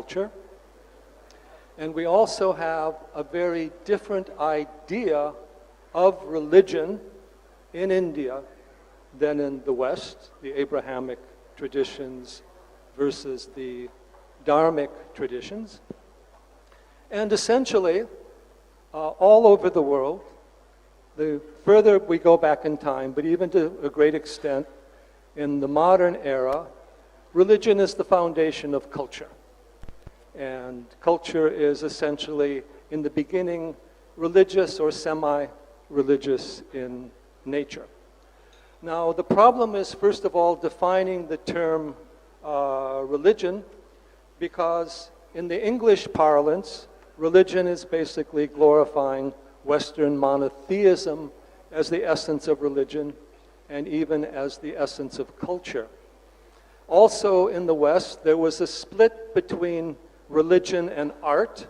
culture. And we also have a very different idea of religion in India than in the West, the Abrahamic traditions versus the dharmic traditions. And essentially, all over the world, the further we go back in time, but even to a great extent in the modern era, religion is the foundation of culture. And culture is essentially, in the beginning, religious or semi-religious in nature. Now, the problem is, first of all, defining the term religion, because in the English parlance, religion is basically glorifying Western monotheism as the essence of religion and even as the essence of culture. Also in the West, there was a split between religion and art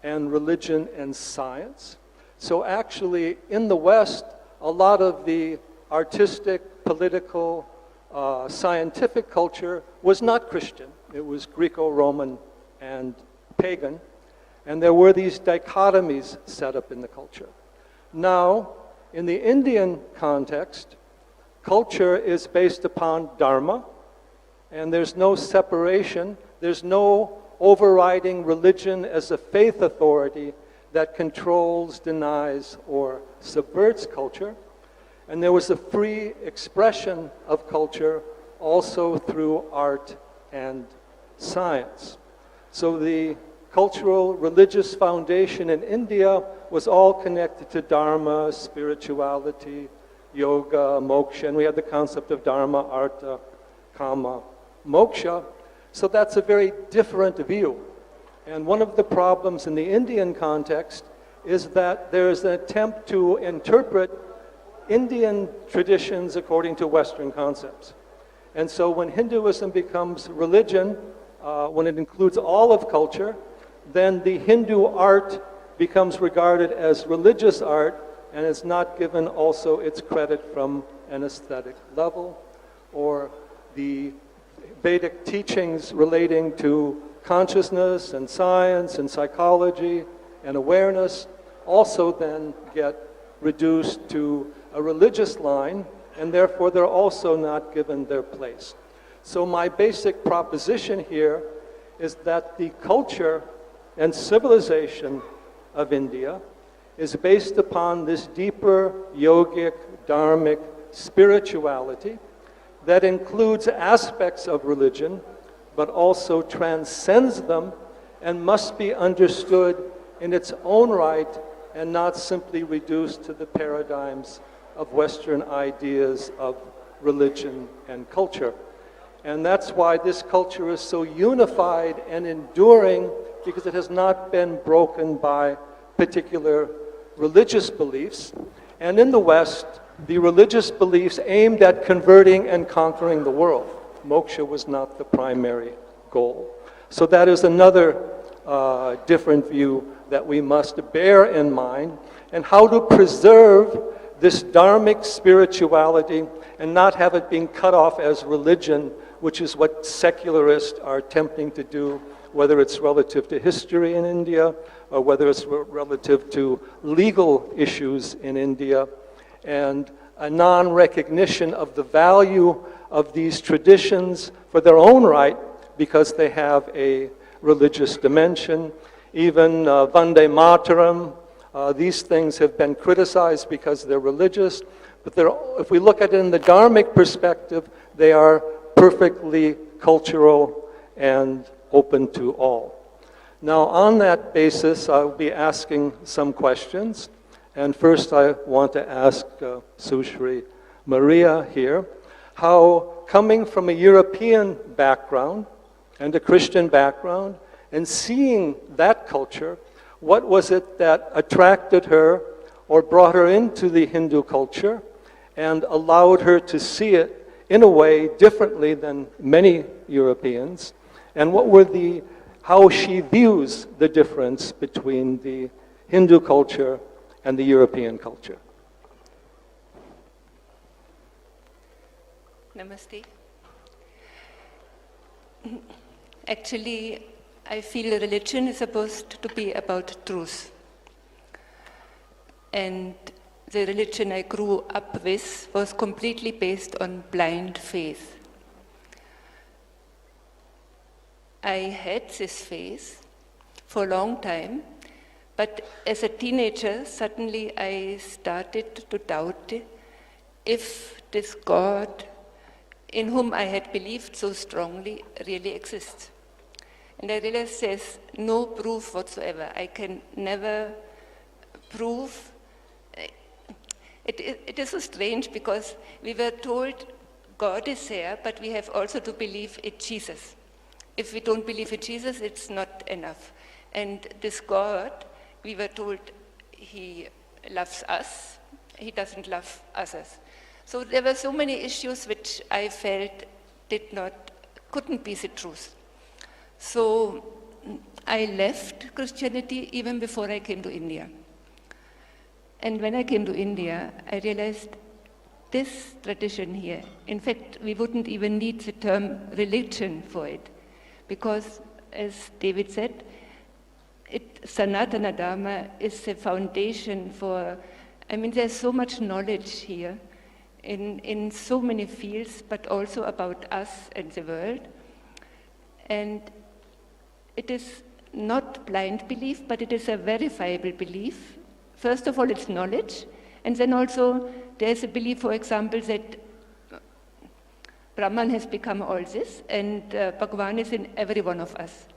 and religion and science. So actually, in the West, a lot of the artistic, political, scientific culture was not Christian. It was Greco-Roman and pagan. And there were these dichotomies set up in the culture. Now, in the Indian context, culture is based upon dharma, and there's no separation. There's no overriding religion as a faith authority that controls, denies, or subverts culture. And there was a free expression of culture also through art and science. So the cultural religious foundation in India was all connected to dharma, spirituality, yoga, moksha, and we had the concept of dharma, artha, kama, moksha. So that's a very different view. And one of the problems in the Indian context is that there is an attempt to interpret Indian traditions according to Western concepts. And so when Hinduism becomes religion, when it includes all of culture, then the Hindu art becomes regarded as religious art and is not given also its credit from an aesthetic level, or the Vedic teachings relating to consciousness and science and psychology and awareness also then get reduced to a religious line, and therefore they're also not given their place. So my basic proposition here is that the culture and civilization of India is based upon this deeper yogic, dharmic spirituality that includes aspects of religion, but also transcends them and must be understood in its own right and not simply reduced to the paradigms of Western ideas of religion and culture. And that's why this culture is so unified and enduring, because it has not been broken by particular religious beliefs. And in the West, the religious beliefs aimed at converting and conquering the world. Moksha was not the primary goal. So that is another different view that we must bear in mind, and how to preserve this dharmic spirituality and not have it being cut off as religion, which is what secularists are attempting to do, whether it's relative to history in India or whether it's relative to legal issues in India, and a non-recognition of the value of these traditions for their own right because they have a religious dimension. Even Vande Mataram, these things have been criticized because they're religious, but if we look at it in the dharmic perspective, they are perfectly cultural and open to all. Now, on that basis, I'll be asking some questions. And first, I want to ask Sushri Maria here, how coming from a European background and a Christian background, and seeing that culture, what was it that attracted her or brought her into the Hindu culture and allowed her to see it in a way differently than many Europeans? And what were how she views the difference between the Hindu culture and the European culture? Namaste. Actually, I feel religion is supposed to be about truth. And the religion I grew up with was completely based on blind faith. I had this faith for a long time, but as a teenager, suddenly I started to doubt if this God in whom I had believed so strongly really exists. And I realized there's no proof whatsoever. I can never prove. It is so strange because we were told God is there, but we have also to believe in Jesus. If we don't believe in Jesus, it's not enough. And this God, we were told he loves us, he doesn't love others. So there were so many issues which I felt couldn't be the truth. So I left Christianity even before I came to India. And when I came to India, I realized this tradition here, in fact, we wouldn't even need the term religion for it, because as David said, Sanatana Dharma is the foundation for, there's so much knowledge here in so many fields, but also about us and the world. And it is not blind belief, but it is a verifiable belief. First of all, it's knowledge, and then also there's a belief, for example, that Brahman has become all this, and Bhagavan is in every one of us.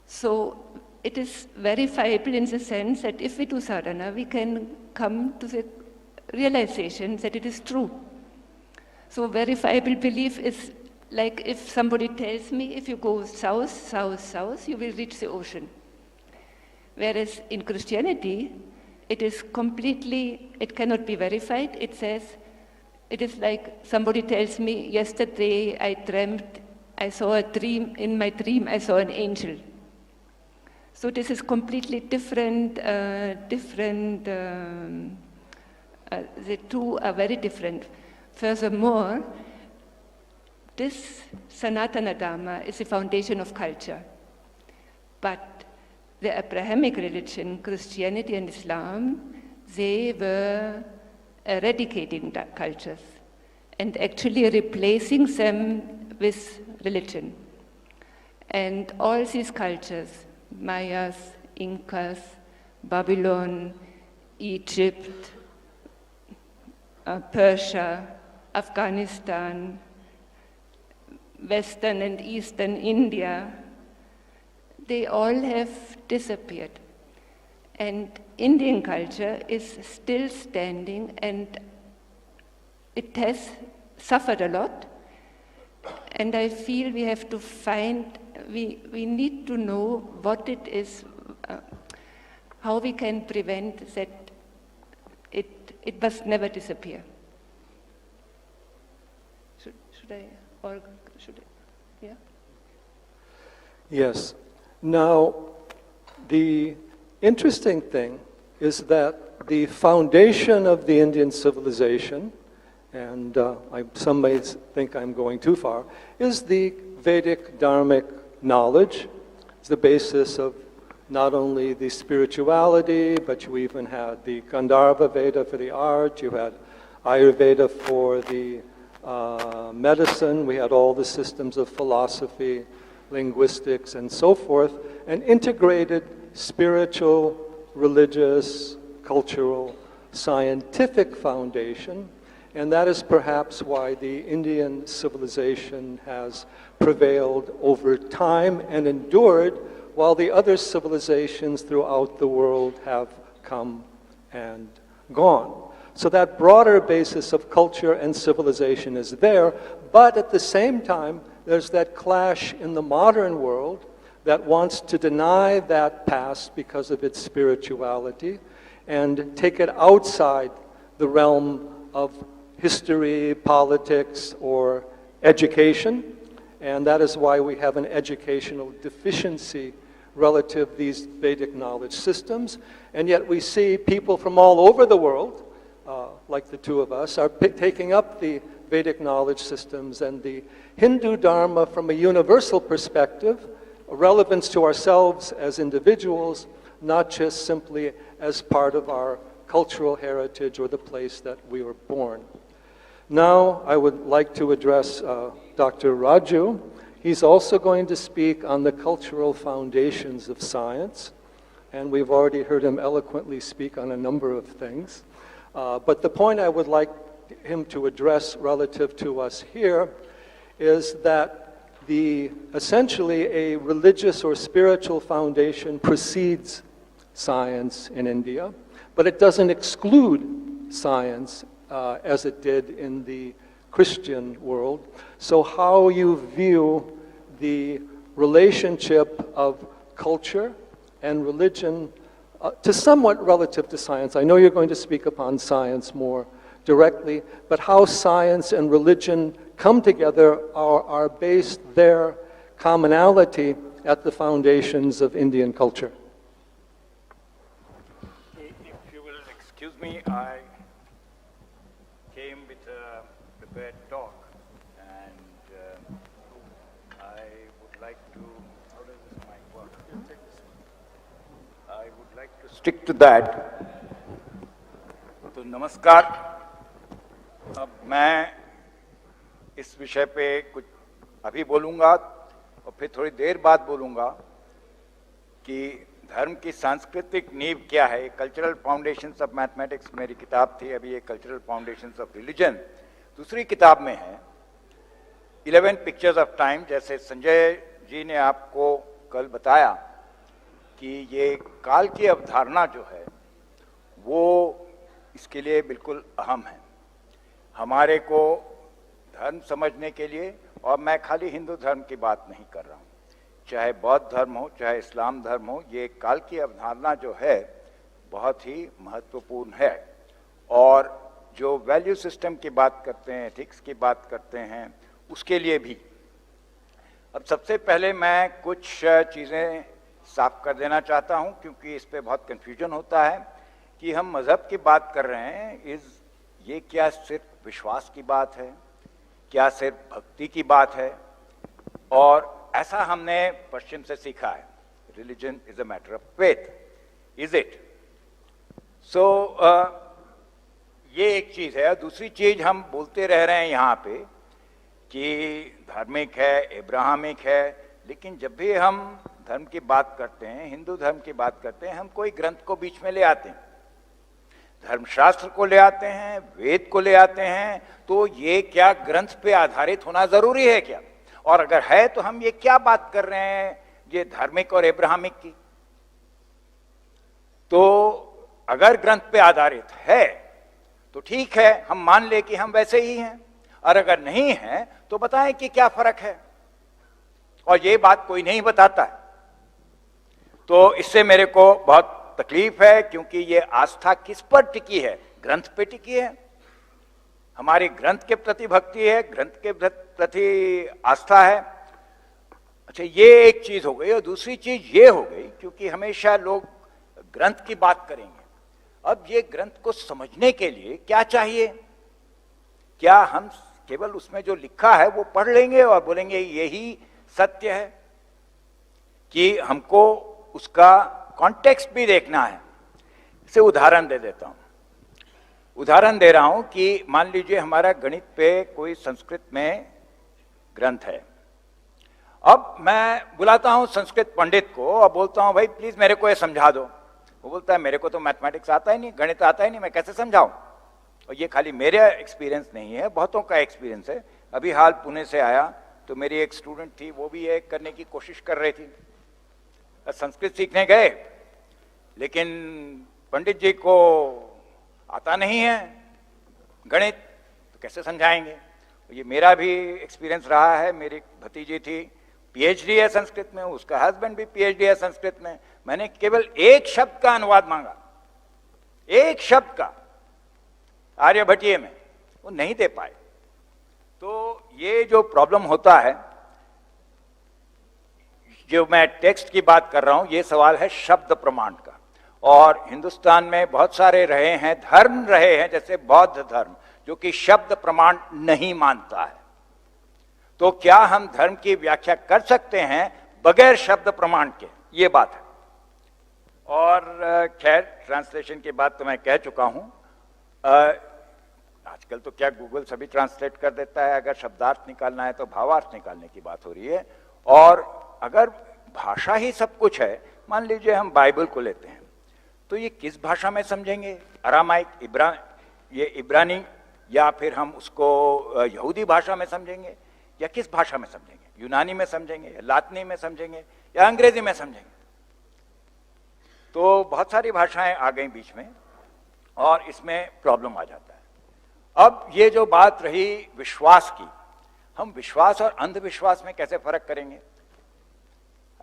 So it is verifiable in the sense that if we do sadhana, we can come to the realization that it is true. So verifiable belief is like if somebody tells me, if you go south, south, south, you will reach the ocean. Whereas in Christianity, it is completely, it cannot be verified. It says, it is like somebody tells me, yesterday I saw a dream, in my dream I saw an angel. So this is completely different, the two are very different. Furthermore, this Sanatana Dharma is the foundation of culture. But the Abrahamic religion, Christianity and Islam, they were eradicating that cultures and actually replacing them with religion. And all these cultures, Mayas, Incas, Babylon, Egypt, Persia, Afghanistan, Western and Eastern India, they all have disappeared. And Indian culture is still standing, and it has suffered a lot. And I feel we have to we need to know what it is, how we can prevent that it must never disappear. Should I, yeah? Yes. Now, the interesting thing is that the foundation of the Indian civilization, and some may think I'm going too far, is the Vedic Dharmic knowledge. It's the basis of not only the spirituality, but you even had the Gandharva Veda for the art, you had Ayurveda for the medicine, we had all the systems of philosophy, linguistics, and so forth, an integrated spiritual, religious, cultural, scientific foundation, and that is perhaps why the Indian civilization has prevailed over time and endured, while the other civilizations throughout the world have come and gone. So that broader basis of culture and civilization is there, but at the same time, there's that clash in the modern world that wants to deny that past because of its spirituality and take it outside the realm of history, politics, or education. And that is why we have an educational deficiency relative to these Vedic knowledge systems. And yet we see people from all over the world, like the two of us, are taking up the Vedic knowledge systems and the Hindu Dharma from a universal perspective relevance to ourselves as individuals, not just simply as part of our cultural heritage or the place that we were born. Now I would like to address Dr. Raju. He's also going to speak on the cultural foundations of science, and we've already heard him eloquently speak on a number of things. But the point I would like him to address relative to us here is that essentially a religious or spiritual foundation precedes science in India, but it doesn't exclude science as it did in the Christian world. So how you view the relationship of culture and religion to somewhat relative to science. I know you're going to speak upon science more directly, but how science and religion come together are based their commonality at the foundations of Indian culture. If you will excuse me, I came with a prepared talk, and I would like to, how does this mic work? I would like to stick to that. तो नमस्कार, अब मैं इस विषय पे कुछ अभी बोलूँगा और फिर थोड़ी देर बाद बोलूँगा कि धर्म की सांस्कृतिक नींव क्या है। कल्चरल फाउंडेशंस ऑफ मैथमेटिक्स मेरी किताब थी, अभी ये कल्चरल फाउंडेशंस ऑफ रिलीजन दूसरी किताब में है। 11 पिक्चर्स ऑफ टाइम, जैसे संजय जी ने आपको कल बताया कि ये काल की अवधारणा जो है वो इसके लिए बिल्कुल अहम है हमारे को धर्म समझने के लिए। और मैं खाली हिंदू धर्म की बात नहीं कर रहा हूँ, चाहे बौद्ध धर्म हो चाहे इस्लाम धर्म हो, ये काल की अवधारणा जो है बहुत ही महत्वपूर्ण है। और जो वैल्यू सिस्टम की बात करते हैं, एथिक्स की बात करते हैं, उसके लिए भी। अब सबसे पहले मैं कुछ चीज़ें साफ कर देना चाहता हूँ, क्योंकि इस पे बहुत कन्फ्यूजन होता है कि हम मज़हब की बात कर रहे हैं, ये क्या सिर्फ विश्वास की बात है, क्या सिर्फ भक्ति की बात है। और ऐसा हमने पश्चिम से सीखा है, religion is a matter of faith, is it? So ये एक चीज़ है। दूसरी चीज़, हम बोलते रह रहे हैं यहाँ पे कि धार्मिक है, एब्राहमिक है, लेकिन जब भी हम धर्म की बात करते हैं, हिंदू धर्म की बात करते हैं, हम कोई ग्रंथ को बीच में ले आते हैं, धर्मशास्त्र को ले आते हैं, वेद को ले आते हैं। तो ये क्या ग्रंथ पे आधारित होना जरूरी है क्या? और अगर है तो हम ये क्या बात कर रहे हैं, ये धार्मिक और एब्राहमिक की? तो अगर ग्रंथ पे आधारित है तो ठीक है, हम मान ले कि हम वैसे ही हैं, और अगर नहीं है तो बताएं कि क्या फर्क है। और ये बात कोई नहीं बताता है, तो इससे मेरे को बहुत तकलीफ है, क्योंकि ये आस्था किस पर टिकी है? ग्रंथ पे टिकी है। हमारी ग्रंथ के प्रति भक्ति है, ग्रंथ के प्रति आस्था है। अच्छा, ये एक चीज हो गई। और दूसरी चीज ये हो गई, क्योंकि हमेशा लोग ग्रंथ की बात करेंगे, अब ये ग्रंथ को समझने के लिए क्या चाहिए? क्या हम केवल उसमें जो लिखा है वो पढ़ लेंगे और बोलेंगे यही सत्य है, कि हमको उसका कॉन्टेक्स्ट भी देखना है? इसे उदाहरण दे देता हूं। उदाहरण दे रहा हूं कि मान लीजिए हमारा गणित पे कोई संस्कृत में ग्रंथ है। अब मैं बुलाता हूं संस्कृत पंडित को और बोलता हूं भाई प्लीज मेरे को ये समझा दो। वो बोलता है मेरे को तो मैथमेटिक्स आता ही नहीं, गणित आता ही नहीं, मैं कैसे समझाऊं? और ये खाली मेरा एक्सपीरियंस नहीं है, बहुतों का एक्सपीरियंस है। अभी हाल पुणे से आया तो मेरी एक स्टूडेंट थी, वो भी ये करने की कोशिश कर रही थी। संस्कृत सीखने गए, लेकिन पंडित जी को आता नहीं है गणित, तो कैसे समझाएंगे? ये मेरा भी एक्सपीरियंस रहा है। मेरी भतीजी थी, पीएचडी है संस्कृत में, उसका हस्बैंड भी पीएचडी है संस्कृत में। मैंने केवल एक शब्द का अनुवाद मांगा, एक शब्द का, आर्यभट्टीय में, वो नहीं दे पाए। तो ये जो प्रॉब्लम होता है, जो मैं टेक्स्ट की बात कर रहा हूं, ये सवाल है शब्द प्रमाण का। और हिंदुस्तान में बहुत सारे रहे हैं, धर्म रहे हैं, जैसे बौद्ध धर्म, जो कि शब्द प्रमाण नहीं मानता है। तो क्या हम धर्म की व्याख्या कर सकते हैं बगैर शब्द प्रमाण के, ये बात है। और खैर ट्रांसलेशन की बात तो मैं कह चुका हूं। आजकल तो क्या गूगल सभी ट्रांसलेट कर देता है, अगर शब्दार्थ निकालना है तो भावार्थ निकालने की बात हो रही है। और अगर भाषा ही सब कुछ है, मान लीजिए हम बाइबल को लेते हैं, तो ये किस भाषा में समझेंगे? अरामाइक, इब्रानी, या फिर हम उसको यहूदी भाषा में समझेंगे, या किस भाषा में समझेंगे? यूनानी में समझेंगे, या लातिनी में समझेंगे, या अंग्रेजी में समझेंगे? तो बहुत सारी भाषाएं आ गई बीच में और इसमें प्रॉब्लम आ जाता है। अब ये जो बात रही विश्वास की, हम विश्वास और अंधविश्वास में कैसे फर्क करेंगे?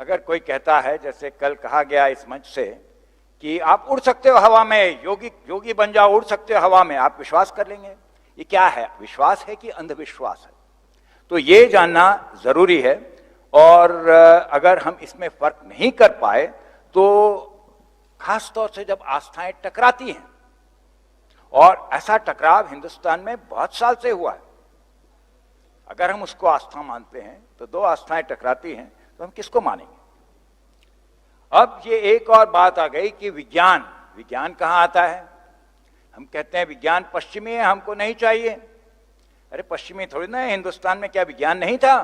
अगर कोई कहता है, जैसे कल कहा गया इस मंच से, कि आप उड़ सकते हो हवा में, योगी बन जाओ, उड़ सकते हो हवा में, आप विश्वास कर लेंगे? ये क्या है, विश्वास है कि अंधविश्वास है? तो ये जानना जरूरी है। और अगर हम इसमें फर्क नहीं कर पाए, तो खास तौर से जब आस्थाएं टकराती हैं, और ऐसा टकराव हिंदुस्तान में बहुत साल से हुआ है, अगर हम उसको आस्था मानते हैं तो दो आस्थाएं टकराती हैं, तो हम किसको मानेंगे? अब ये एक और बात आ गई कि विज्ञान कहाँ आता है? हम कहते हैं विज्ञान पश्चिमी है, हमको नहीं चाहिए। अरे पश्चिमी थोड़ी ना है, हिंदुस्तान में क्या विज्ञान नहीं था?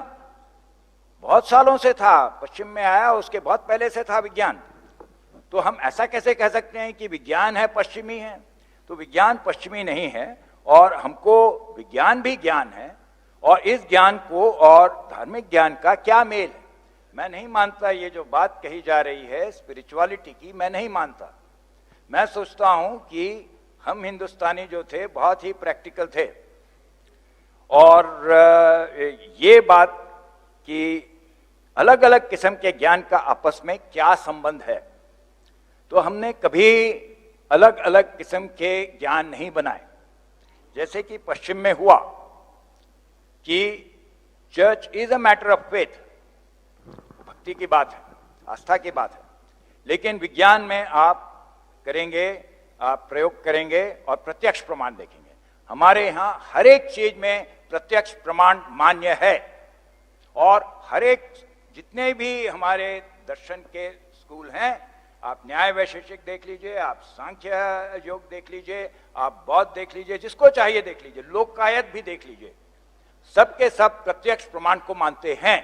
बहुत सालों से था, पश्चिम में आया, उसके बहुत पहले से था विज्ञान। तो हम ऐसा कैसे कह सकते हैं कि विज्ञान है पश्चिमी है? तो विज्ञान पश्चिमी नहीं है, और हमको विज्ञान भी ज्ञान है, और इस ज्ञान को और धार्मिक ज्ञान का क्या मेल है? मैं नहीं मानता ये जो बात कही जा रही है स्पिरिचुअलिटी की, मैं नहीं मानता। मैं सोचता हूं कि हम हिंदुस्तानी जो थे बहुत ही प्रैक्टिकल थे, और ये बात कि अलग अलग किस्म के ज्ञान का आपस में क्या संबंध है, तो हमने कभी अलग अलग किस्म के ज्ञान नहीं बनाए। जैसे कि पश्चिम में हुआ कि church is a matter of faith, भक्ति की बात है, आस्था की बात है, लेकिन विज्ञान में आप करेंगे, आप प्रयोग करेंगे और प्रत्यक्ष प्रमाण देखेंगे। हमारे यहाँ हर एक चीज में प्रत्यक्ष प्रमाण मान्य है, और हर एक जितने भी हमारे दर्शन के स्कूल हैं, आप न्याय वैशेषिक देख लीजिए, आप सांख्य योग देख लीजिए, आप बौद्ध देख लीजिए, जिसको चाहिए देख लीजिए, लोकायत भी देख लीजिए, सबके सब प्रत्यक्ष प्रमाण को मानते हैं।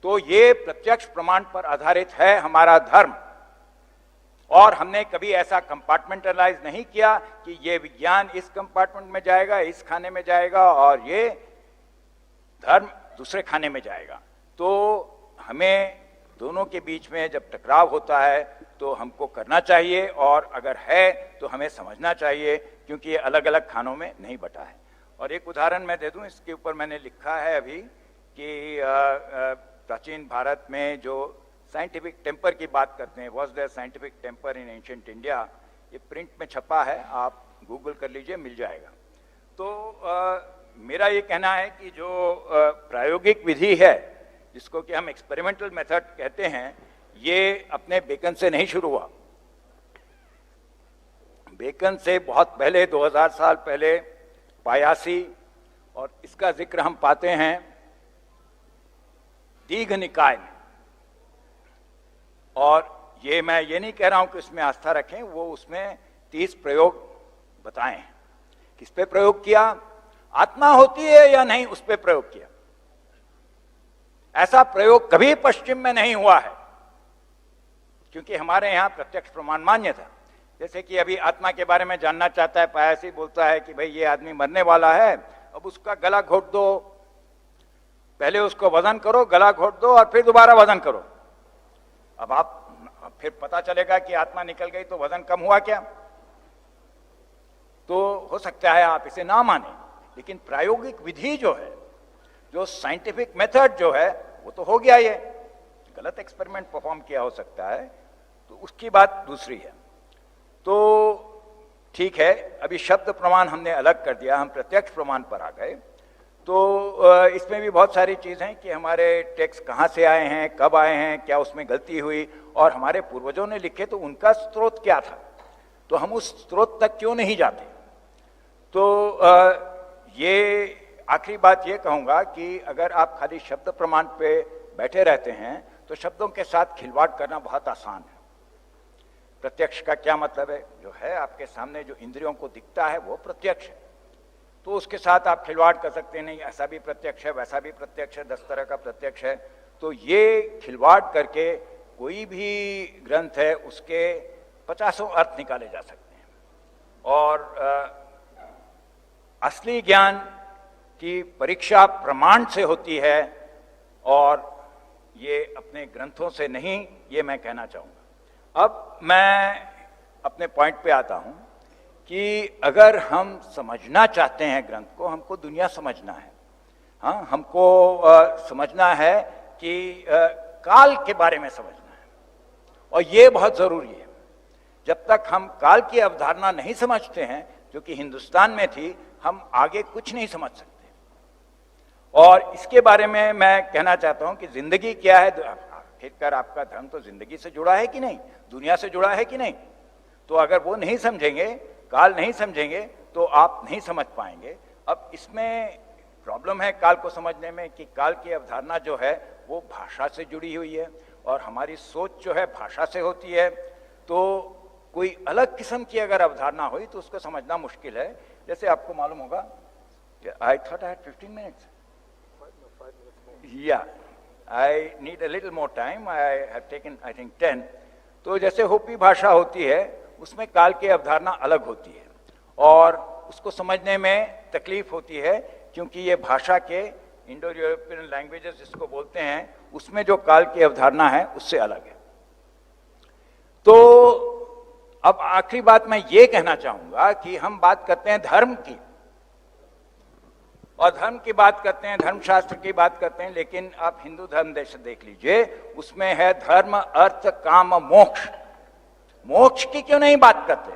तो ये प्रत्यक्ष प्रमाण पर आधारित है हमारा धर्म, और हमने कभी ऐसा कंपार्टमेंटलाइज नहीं किया कि ये विज्ञान इस कंपार्टमेंट में जाएगा, इस खाने में जाएगा, और ये धर्म दूसरे खाने में जाएगा। तो हमें दोनों के बीच में जब टकराव होता है तो हमको करना चाहिए, और अगर है तो हमें समझना चाहिए, क्योंकि ये अलग अलग खानों में नहीं बटा है। और एक उदाहरण मैं दे दूं, इसके ऊपर मैंने लिखा है अभी कि प्राचीन भारत में जो साइंटिफिक टेम्पर की बात करते हैं, was there scientific temper in ancient India, ये प्रिंट में छपा है, आप गूगल कर लीजिए, मिल जाएगा। तो मेरा ये कहना है कि जो प्रायोगिक विधि है, जिसको कि हम एक्सपेरिमेंटल मेथड कहते हैं, ये अपने बेकन से नहीं शुरू हुआ। बेकन से बहुत पहले, 2000 साल पहले पायासी, और इसका जिक्र हम पाते हैं दीघ निकाय में। और ये मैं ये नहीं कह रहा हूं कि उसमें आस्था रखें, वो उसमें 30 प्रयोग बताए हैं। किस पे प्रयोग किया? आत्मा होती है या नहीं, उस पे प्रयोग किया। ऐसा प्रयोग कभी पश्चिम में नहीं हुआ है, क्योंकि हमारे यहां प्रत्यक्ष प्रमाण मान्य था। जैसे कि अभी आत्मा के बारे में जानना चाहता है, पायासी बोलता है कि भाई ये आदमी मरने वाला है, अब उसका गला घोट दो, पहले उसको वजन करो, गला घोट दो, और फिर दोबारा वजन करो। अब आप फिर पता चलेगा कि आत्मा निकल गई तो वजन कम हुआ क्या? तो हो सकता है आप इसे ना माने, लेकिन प्रायोगिक विधि जो है, जो साइंटिफिक मेथड जो है, वो तो हो गया। ये गलत एक्सपेरिमेंट परफॉर्म किया हो सकता है, तो उसकी बात दूसरी है। तो ठीक है, अभी शब्द प्रमाण हमने अलग कर दिया, हम प्रत्यक्ष प्रमाण पर आ गए। तो इसमें भी बहुत सारी चीज़ हैं कि हमारे टेक्स्ट कहाँ से आए हैं, कब आए हैं, क्या उसमें गलती हुई, और हमारे पूर्वजों ने लिखे तो उनका स्रोत क्या था, तो हम उस स्रोत तक क्यों नहीं जाते। तो ये आखिरी बात ये कहूँगा कि अगर आप खाली शब्द प्रमाण पे बैठे रहते हैं तो शब्दों के साथ खिलवाड़ करना बहुत आसान है। प्रत्यक्ष का क्या मतलब है? जो है आपके सामने, जो इंद्रियों को दिखता है वो प्रत्यक्ष है, तो उसके साथ आप खिलवाड़ कर सकते हैं, नहीं ऐसा भी प्रत्यक्ष है, वैसा भी प्रत्यक्ष है, 10 तरह का प्रत्यक्ष है। तो ये खिलवाड़ करके कोई भी ग्रंथ है उसके 50 अर्थ निकाले जा सकते हैं। और असली ज्ञान की परीक्षा प्रमाण से होती है और ये अपने ग्रंथों से नहीं, ये मैं कहना चाहूँगा। अब मैं अपने पॉइंट पे आता हूँ कि अगर हम समझना चाहते हैं ग्रंथ को, हमको दुनिया समझना है, हाँ, हमको समझना है कि काल के बारे में समझना है, और ये बहुत ज़रूरी है। जब तक हम काल की अवधारणा नहीं समझते हैं, जो कि हिंदुस्तान में थी, हम आगे कुछ नहीं समझ सकते। और इसके बारे में मैं कहना चाहता हूँ कि जिंदगी क्या है, आखिरकार आपका धर्म तो जिंदगी से जुड़ा है कि नहीं, दुनिया से जुड़ा है कि नहीं। तो अगर वो नहीं समझेंगे, काल नहीं समझेंगे, तो आप नहीं समझ पाएंगे। अब इसमें प्रॉब्लम है काल को समझने में कि काल की अवधारणा जो है वो भाषा से जुड़ी हुई है, और हमारी सोच जो है भाषा से होती है। तो कोई अलग किस्म की अगर अवधारणा हुई तो उसको समझना मुश्किल है। जैसे आपको मालूम होगा, I thought I had 15 minutes, या I need a little more time, I have taken I think 10। तो जैसे होपी भाषा होती है, उसमें काल की अवधारणा अलग होती है, और उसको समझने में तकलीफ होती है, क्योंकि ये भाषा के इंडो यूरोपियन लैंग्वेजेस जिसको बोलते हैं, उसमें जो काल की अवधारणा है उससे अलग है। तो अब आखिरी बात मैं ये कहना चाहूंगा कि हम बात करते हैं धर्म की, और धर्म की बात करते हैं, धर्मशास्त्र की बात करते हैं, लेकिन आप हिंदू धर्म देख लीजिए, उसमें है धर्म, अर्थ, काम, मोक्ष। मोक्ष की क्यों नहीं बात करते?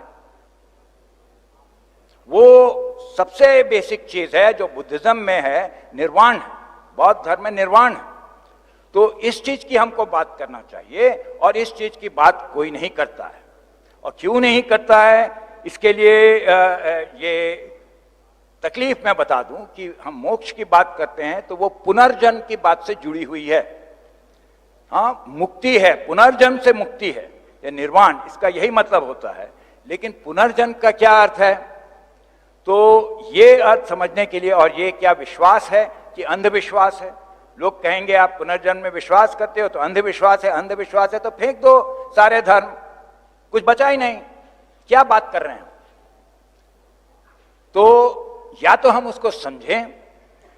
वो सबसे बेसिक चीज है जो बुद्धिज्म में है, निर्वाण है, बौद्ध धर्म में निर्वाण है। तो इस चीज की हमको बात करना चाहिए, और इस चीज की बात कोई नहीं करता है। और क्यों नहीं करता है, इसके लिए ये तकलीफ मैं बता दूं कि हम मोक्ष की बात करते हैं तो वो पुनर्जन्म की बात से जुड़ी हुई है। हाँ, मुक्ति है, पुनर्जन्म से मुक्ति है, ये निर्वाण, इसका यही मतलब होता है। लेकिन पुनर्जन्म का क्या अर्थ है? तो ये अर्थ समझने के लिए, और ये क्या विश्वास है कि अंधविश्वास है? लोग कहेंगे आप पुनर्जन्म में विश्वास करते हो तो अंधविश्वास है, अंधविश्वास है तो फेंक दो सारे धर्म, कुछ बचा ही नहीं, क्या बात कर रहे हैं? तो या तो हम उसको समझें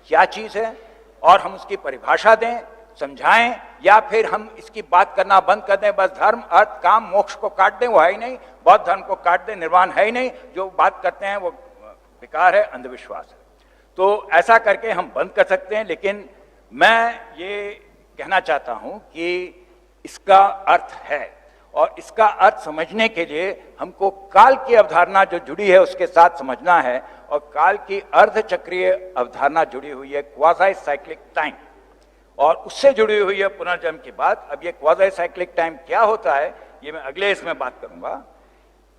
क्या चीज है और हम उसकी परिभाषा दें, समझाएं, या फिर हम इसकी बात करना बंद कर दें, बस धर्म, अर्थ, काम, मोक्ष को काट दें, वो है ही नहीं, बौद्ध धर्म को काट दें, निर्वाण है ही नहीं, जो बात करते हैं वो बेकार है, अंधविश्वास है। तो ऐसा करके हम बंद कर सकते हैं। लेकिन मैं ये कहना चाहता हूं कि इसका अर्थ है, और इसका अर्थ समझने के लिए हमको काल की अवधारणा जो जुड़ी है उसके साथ समझना है, और काल की अर्धचक्रीय अवधारणा जुड़ी हुई है, क्वाजी-साइक्लिक टाइम, और उससे जुड़ी हुई है पुनर्जन्म की बात। अब ये क्वाजी-साइक्लिक टाइम क्या होता है ये मैं अगले इसमें बात करूंगा।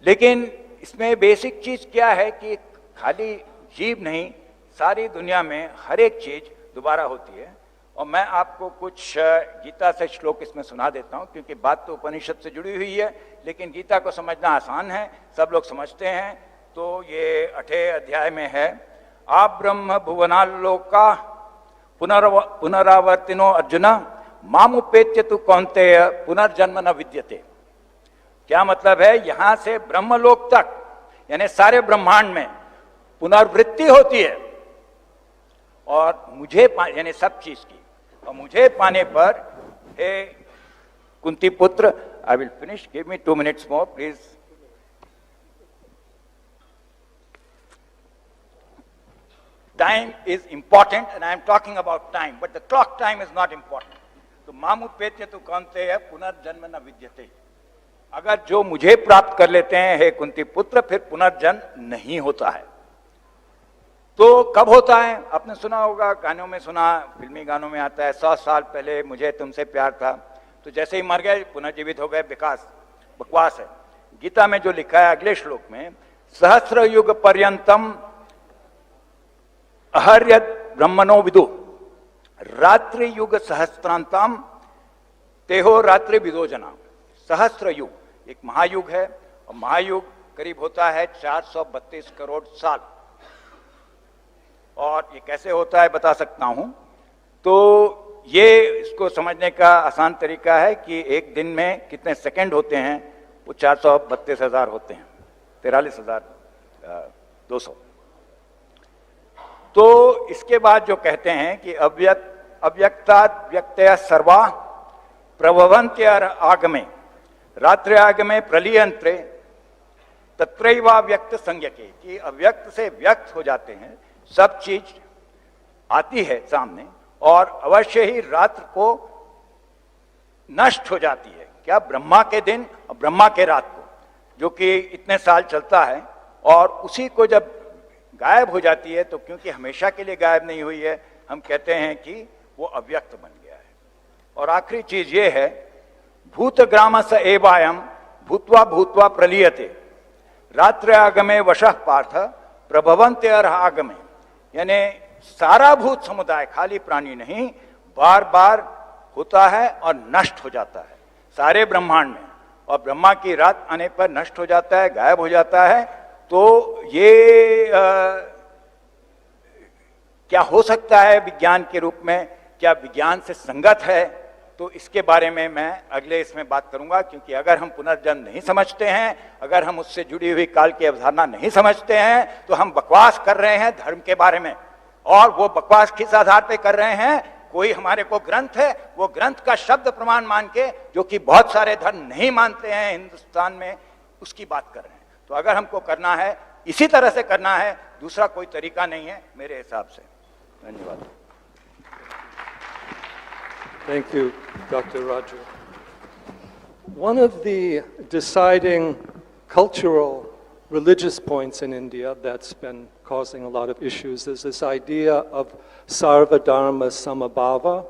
लेकिन इसमें बेसिक चीज क्या है कि खाली जीव नहीं, सारी दुनिया में हर एक चीज दोबारा होती है। और मैं आपको कुछ गीता से श्लोक इसमें सुना देता हूं, क्योंकि बात तो उपनिषद से जुड़ी हुई है, लेकिन गीता को समझना आसान है, सब लोग समझते हैं। तो ये 8वें अध्याय में है, आप ब्रह्म भुवनालोका पुनरावर्तिनो अर्जुन मामुपेत्य तु कौन्तेय पुनर्जन्म न विद्यते। क्या मतलब है? यहां से ब्रह्मलोक तक, यानी सारे ब्रह्मांड में पुनर्वृत्ति होती है, और मुझे यानी सब चीज की, और मुझे पाने पर, हे कुंती पुत्र, I will finish, give me 2 minutes more please. Time is important and I am talking about time, but the clock time is not important. तो मामुपेत्य तु कौन्तेय पुनर्जन्म न विद्यते। अगर जो मुझे प्राप्त कर लेते हैं हे कुंती पुत्र, फिर पुनर्जन्म नहीं होता है। तो कब होता है? आपने सुना होगा, गानों में सुना, फिल्मी गानों में आता है, 100 साल पहले मुझे तुमसे प्यार था, तो जैसे ही मर गए पुनर्जीवित हो गए, बकवास है। गीता में जो लिखा है अगले श्लोक में, सहस्र युग पर्यंतम अहर्यत ब्रह्मणो विदु रात्रि युग सहस्त्रांतम तेहो रात्रि विदोजना, सहस्त्र युग, एक महायुग है, और महायुग करीब होता है 432 करोड़ साल। और ये कैसे होता है बता सकता हूं। तो ये इसको समझने का आसान तरीका है कि एक दिन में कितने सेकंड होते हैं, वो 432,000 होते हैं, 43,200। तो इसके बाद जो कहते हैं कि अव्यक्तात् व्यक्तया सर्वा प्रभवन्त्य आगमे रात्रि आगमे प्रलीयंत्रे तत्रैवा व्यक्त संज्ञके, कि अव्यक्त से व्यक्त हो जाते हैं, सब चीज आती है सामने और अवश्य ही रात्र को नष्ट हो जाती है। क्या? ब्रह्मा के दिन और ब्रह्मा के रात को, जो कि इतने साल चलता है, और उसी को जब गायब हो जाती है, तो क्योंकि हमेशा के लिए गायब नहीं हुई है, हम कहते हैं कि वो अव्यक्त बन गया है। और आखिरी चीज ये है, भूतग्राम स एवायम भूत्वा भूत्वा प्रलीयते रात्र आगमे वशः पार्थ प्रभवन्ते आगमे, यानी सारा भूत समुदाय, खाली प्राणी नहीं, बार बार होता है और नष्ट हो जाता है सारे ब्रह्मांड में, और ब्रह्मा की रात आने पर नष्ट हो जाता है, गायब हो जाता है। तो ये क्या हो सकता है विज्ञान के रूप में, क्या विज्ञान से संगत है? तो इसके बारे में मैं अगले इसमें बात करूंगा, क्योंकि अगर हम पुनर्जन्म नहीं समझते हैं, अगर हम उससे जुड़ी हुई काल की अवधारणा नहीं समझते हैं, तो हम बकवास कर रहे हैं धर्म के बारे में। और वो बकवास किस आधार पे कर रहे हैं? कोई हमारे को ग्रंथ है, वो ग्रंथ का शब्द प्रमाण मान के, जो कि बहुत सारे धर्म नहीं मानते हैं हिंदुस्तान में, उसकी बात कर रहे हैं। तो अगर हमको करना है, इसी तरह से करना है, दूसरा कोई तरीका नहीं है मेरे हिसाब से। धन्यवाद। Thank you, Dr. Raju. One of the deciding cultural, religious points in India that's been causing a lot of issues is this idea of sarva dharma samabhava,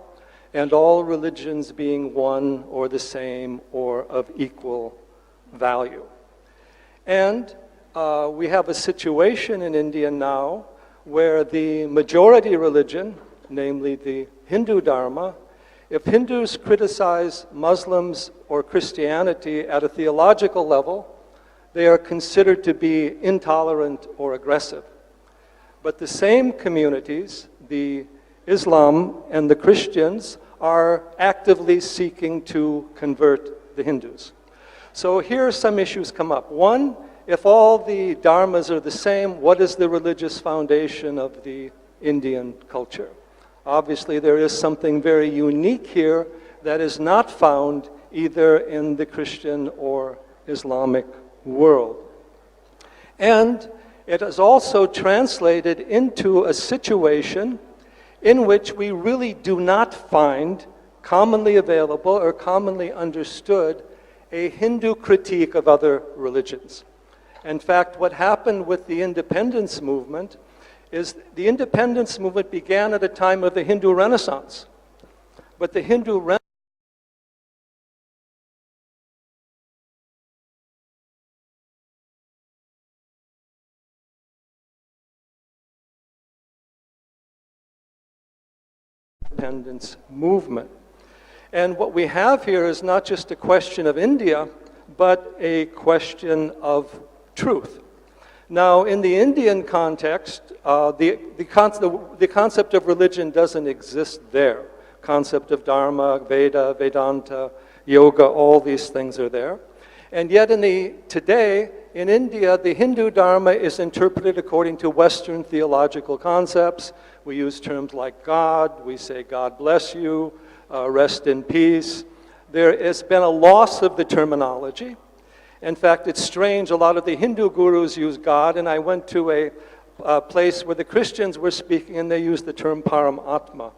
and all religions being one or the same or of equal value. And we have a situation in India now where the majority religion, namely the Hindu dharma, if Hindus criticize Muslims or Christianity at a theological level, they are considered to be intolerant or aggressive. But the same communities, the Islam and the Christians, are actively seeking to convert the Hindus. So here some issues come up. One, if all the dharmas are the same, what is the religious foundation of the Indian culture? Obviously, there is something very unique here that is not found either in the Christian or Islamic world. And it is also translated into a situation in which we really do not find commonly available or commonly understood a Hindu critique of other religions. In fact, what happened with the independence movement is the independence movement began at a time of the Hindu Renaissance. But the Hindu independence movement. And what we have here is not just a question of India, but a question of truth. Now, in the Indian context, the concept of religion doesn't exist there. Concept of dharma, Veda, Vedanta, yoga, all these things are there. And yet today, in India, the Hindu dharma is interpreted according to Western theological concepts. We use terms like God, we say God bless you, rest in peace. There has been a loss of the terminology. In fact, it's strange, a lot of the Hindu gurus use God, and I went to a place where the Christians were speaking and they used the term Paramatma.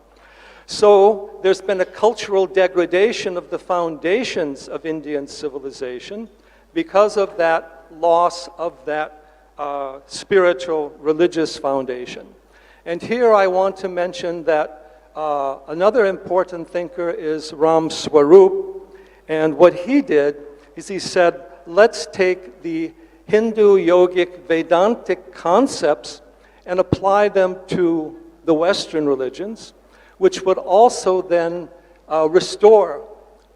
So there's been a cultural degradation of the foundations of Indian civilization because of that loss of that spiritual, religious foundation. And here I want to mention that another important thinker is Ram Swarup, and what he did is he said, let's take the Hindu yogic Vedantic concepts and apply them to the Western religions, which would also then restore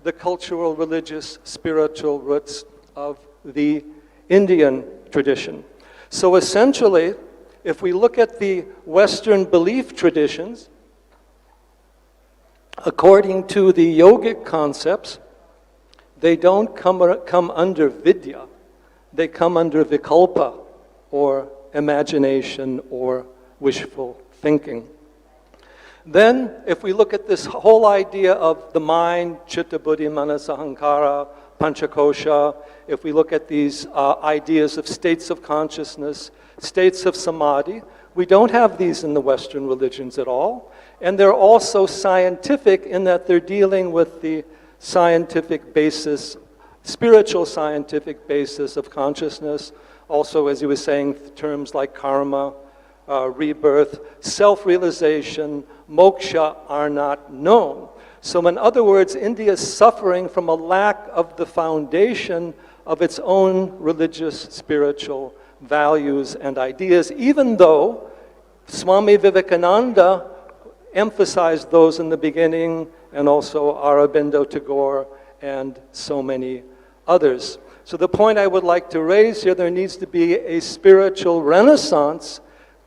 the cultural, religious, spiritual roots of the Indian tradition. So essentially, if we look at the Western belief traditions, according to the yogic concepts, they don't come under vidya, they come under vikalpa, or imagination, or wishful thinking. Then, if we look at this whole idea of the mind, chitta, buddhi, manas, ahankara, panchakosha, if we look at these ideas of states of consciousness, states of samadhi, we don't have these in the Western religions at all. And they're also scientific in that they're dealing with the scientific basis, spiritual scientific basis of consciousness. Also, as he was saying, terms like karma, rebirth, self-realization, moksha are not known. So in other words, India is suffering from a lack of the foundation of its own religious, spiritual values and ideas, even though Swami Vivekananda emphasized those in the beginning, and also Aurobindo Tagore and so many others. So the point I would like to raise here, there needs to be a spiritual renaissance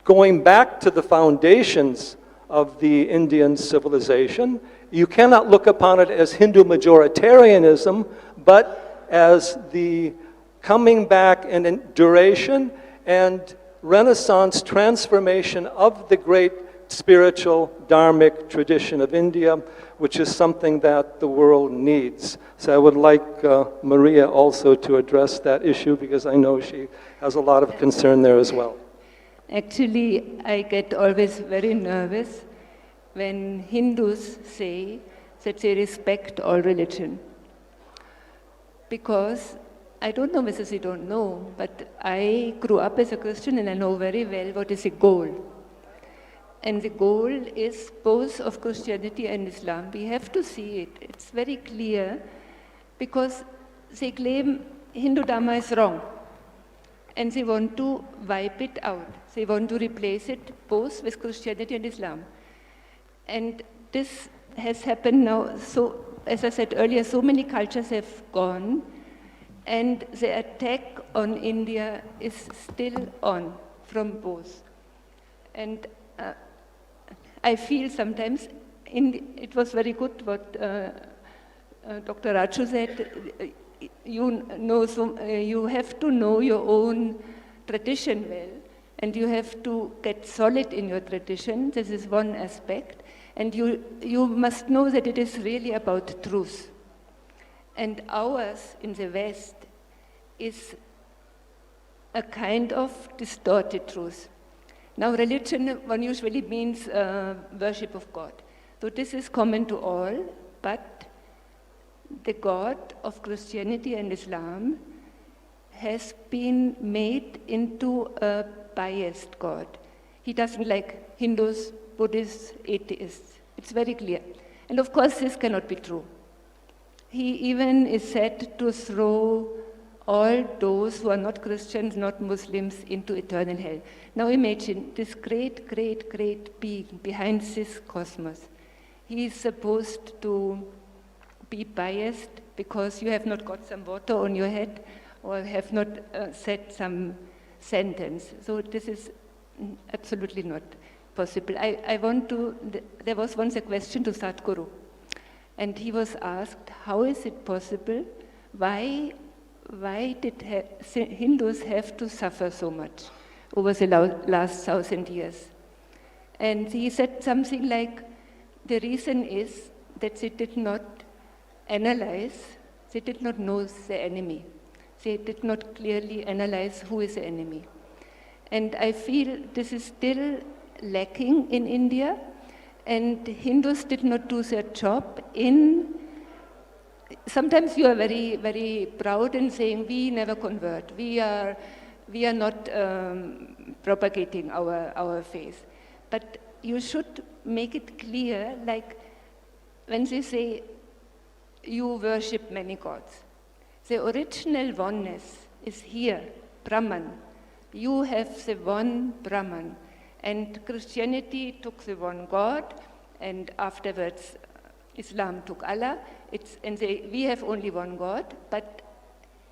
going back to the foundations of the Indian civilization. You cannot look upon it as Hindu majoritarianism, but as the coming back in duration and renaissance transformation of the great spiritual dharmic tradition of India, which is something that the world needs. So I would like Maria also to address that issue, because I know she has a lot of concern there as well. Actually, I get always very nervous when Hindus say that they respect all religion. Because, I don't know whether they don't know, but I grew up as a Christian and I know very well what is the goal. And the goal is both of Christianity and Islam. We have to see it. It's very clear, because they claim Hindu Dharma is wrong. And they want to wipe it out. They want to replace it both with Christianity and Islam. And this has happened now. So, as I said earlier, so many cultures have gone, and the attack on India is still on from both. And I feel sometimes, it was very good what Dr. Raju said. You have to know your own tradition well, and you have to get solid in your tradition. This is one aspect. And you must know that it is really about truth. And ours in the West is a kind of distorted truth. Now, religion, one usually means worship of God. So this is common to all, but the God of Christianity and Islam has been made into a biased God. He doesn't like Hindus, Buddhists, atheists. It's very clear. And of course, this cannot be true. He even is said to throw all those who are not Christians, not Muslims, into eternal hell. Now imagine this great, great, great being behind this cosmos. He is supposed to be biased because you have not got some water on your head or have not said some sentence. So this is absolutely not possible. There was once a question to Sadhguru, and he was asked, how is it possible? Why did Hindus have to suffer so much over the last 1,000 years? And he said something like, the reason is that they did not analyze, they did not know the enemy. They did not clearly analyze who is the enemy. And I feel this is still lacking in India, and Hindus did not do their job in. Sometimes you are very, very proud in saying we never convert. We are not propagating our faith. But you should make it clear, like when they say you worship many gods. The original oneness is here, Brahman. You have the one Brahman. And Christianity took the one God, and afterwards Islam took Allah, and we have only one God, but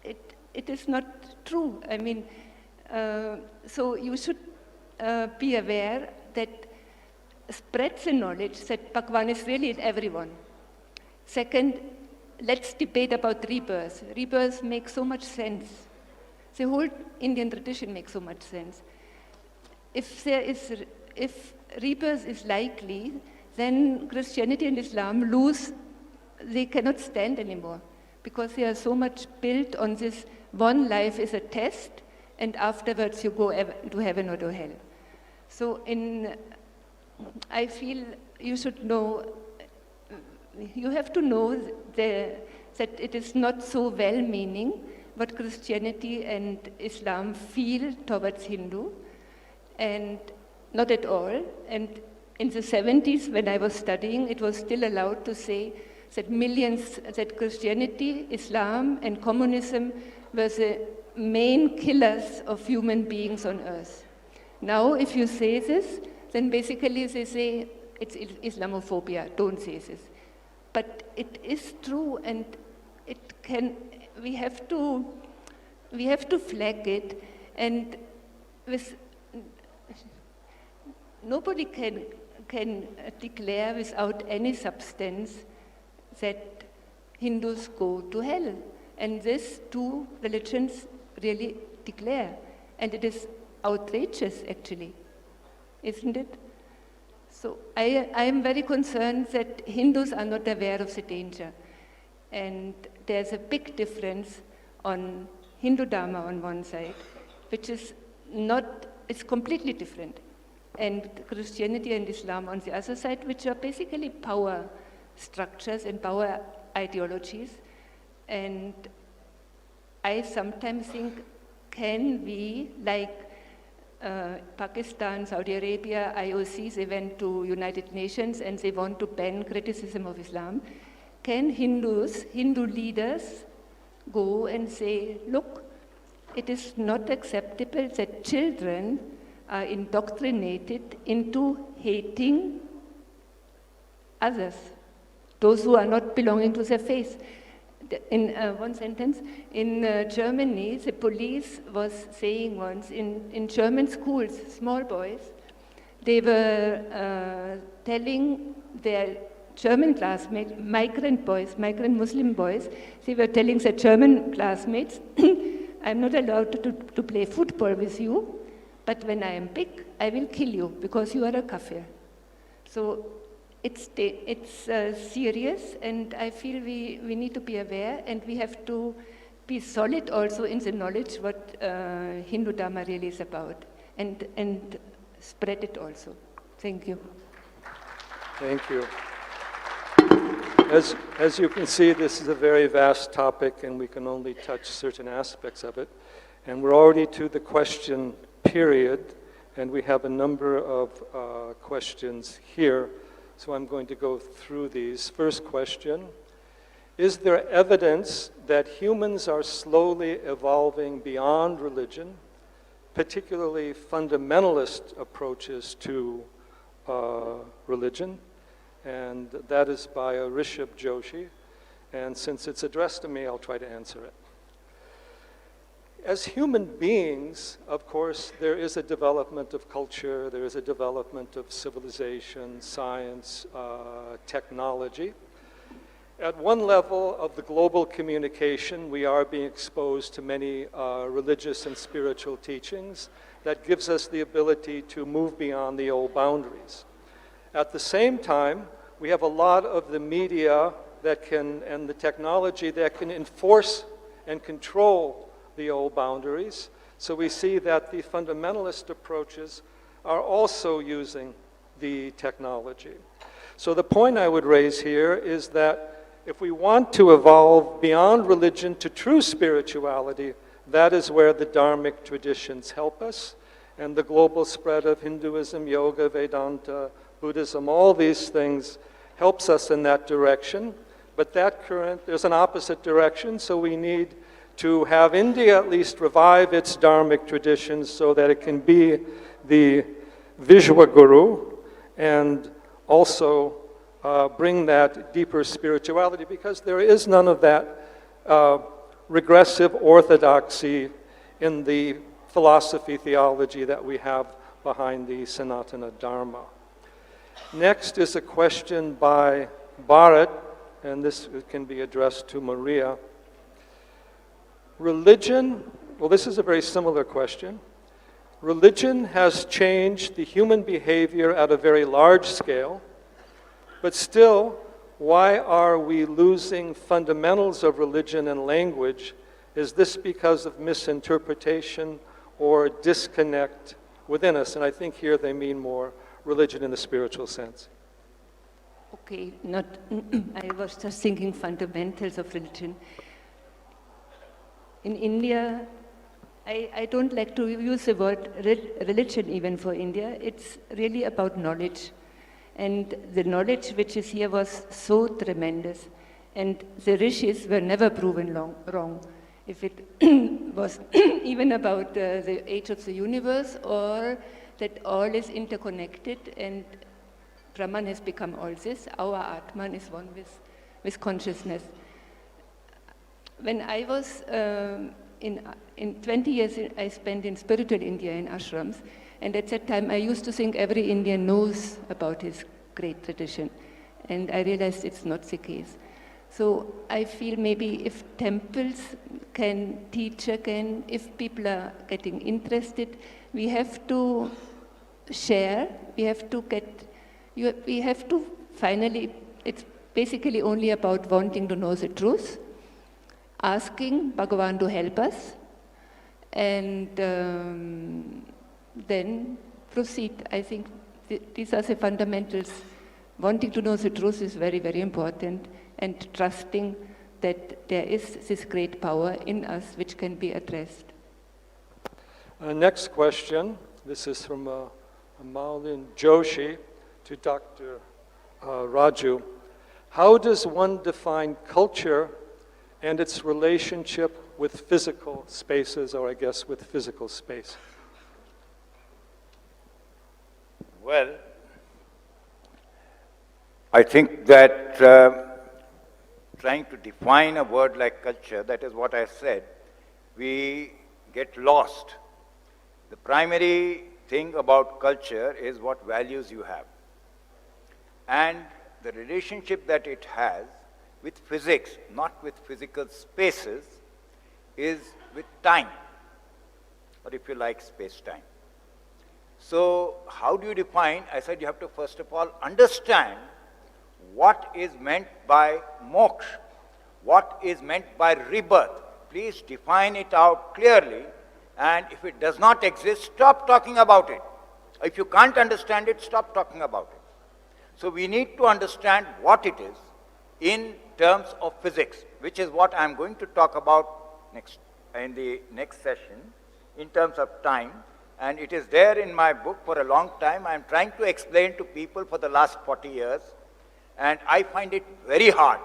it is not true. I mean, so you should be aware that spread the knowledge that Bhagwan is really in everyone. Second, let's debate about rebirth. Rebirth makes so much sense. The whole Indian tradition makes so much sense. If rebirth is likely, then Christianity and Islam they cannot stand anymore, because they are so much built on this one life is a test, and afterwards you go to heaven or to hell. So I feel you should know, you have to know that it is not so well-meaning what Christianity and Islam feel towards Hindu, and not at all. And in the 70s, when I was studying, it was still allowed to say that Christianity, Islam, and communism were the main killers of human beings on earth. Now, if you say this, then basically they say it's Islamophobia, don't say this. But it is true, and we have to flag it, and nobody can declare without any substance that Hindus go to hell. And these two religions really declare. And it is outrageous, actually, isn't it? So I am very concerned that Hindus are not aware of the danger. And there's a big difference on Hindu Dharma on one side, which is it's completely different. And Christianity and Islam on the other side, which are basically power structures and power ideologies. And I sometimes think, can we, like Pakistan, Saudi Arabia, IOC, they went to United Nations and they want to ban criticism of Islam. Can Hindu leaders go and say, look, it is not acceptable that children are indoctrinated into hating others, those who are not belonging to their faith. In one sentence, in Germany, the police was saying once, in German schools, small boys, they were telling their German classmates, migrant Muslim boys, they were telling their German classmates, I'm not allowed to play football with you, but when I am big, I will kill you because you are a kafir. So it's serious, and I feel we need to be aware, and we have to be solid also in the knowledge what Hindu Dharma really is about, and spread it also. Thank you. Thank you. As you can see, this is a very vast topic, and we can only touch certain aspects of it. And we're already to the question period, and we have a number of questions here. So I'm going to go through these. First question, is there evidence that humans are slowly evolving beyond religion, particularly fundamentalist approaches to religion? And that is by Rishabh Joshi. And since it's addressed to me, I'll try to answer it. As human beings, of course, there is a development of culture, there is a development of civilization, science, technology. At one level of the global communication, we are being exposed to many religious and spiritual teachings that gives us the ability to move beyond the old boundaries. At the same time, we have a lot of the media and the technology that can enforce and control the old boundaries. So we see that the fundamentalist approaches are also using the technology. So the point I would raise here is that if we want to evolve beyond religion to true spirituality, that is where the dharmic traditions help us, and the global spread of Hinduism, yoga, Vedanta, Buddhism, all these things helps us in that direction. But there's an opposite direction, so we need to have India at least revive its dharmic traditions so that it can be the Vishwa Guru, and also bring that deeper spirituality, because there is none of that regressive orthodoxy in the philosophy, theology that we have behind the Sanatana Dharma. Next is a question by Bharat, and this can be addressed to Maria. Religion, well, this is a very similar question. Religion has changed the human behavior at a very large scale, but still, why are we losing fundamentals of religion and language? Is this because of misinterpretation or disconnect within us? And I think here they mean more religion in the spiritual sense. Okay, not. I was just thinking fundamentals of religion. In India, I don't like to use the word religion even for India. It's really about knowledge. And the knowledge which is here was so tremendous. And the rishis were never proven wrong. If it was even about the age of the universe, or that all is interconnected and Brahman has become all this, our Atman is one with consciousness. When I was in 20 years I spent in spiritual India in ashrams, and at that time I used to think every Indian knows about his great tradition, and I realized it's not the case. So I feel maybe if temples can teach again, if people are getting interested, we have to share, we have to finally, it's basically only about wanting to know the truth, asking Bhagavan to help us, and then proceed. I think these are the fundamentals. Wanting to know the truth is very, very important, and trusting that there is this great power in us which can be addressed. Next question. This is from Malin Joshi to Dr. Raju. How does one define culture and its relationship with physical spaces, or I guess with physical space? Well, I think that trying to define a word like culture, that is what I said, we get lost. The primary thing about culture is what values you have, and the relationship that it has with physics, not with physical spaces, is with time, or if you like, space-time. So how do you define? I said you have to first of all understand what is meant by moksha, what is meant by rebirth. Please define it out clearly, and if it does not exist, stop talking about it. If you can't understand it, stop talking about it. So we need to understand what it is in terms of physics, which is what I'm going to talk about in the next session, in terms of time. And it is there in my book for a long time. I'm trying to explain to people for the last 40 years, and I find it very hard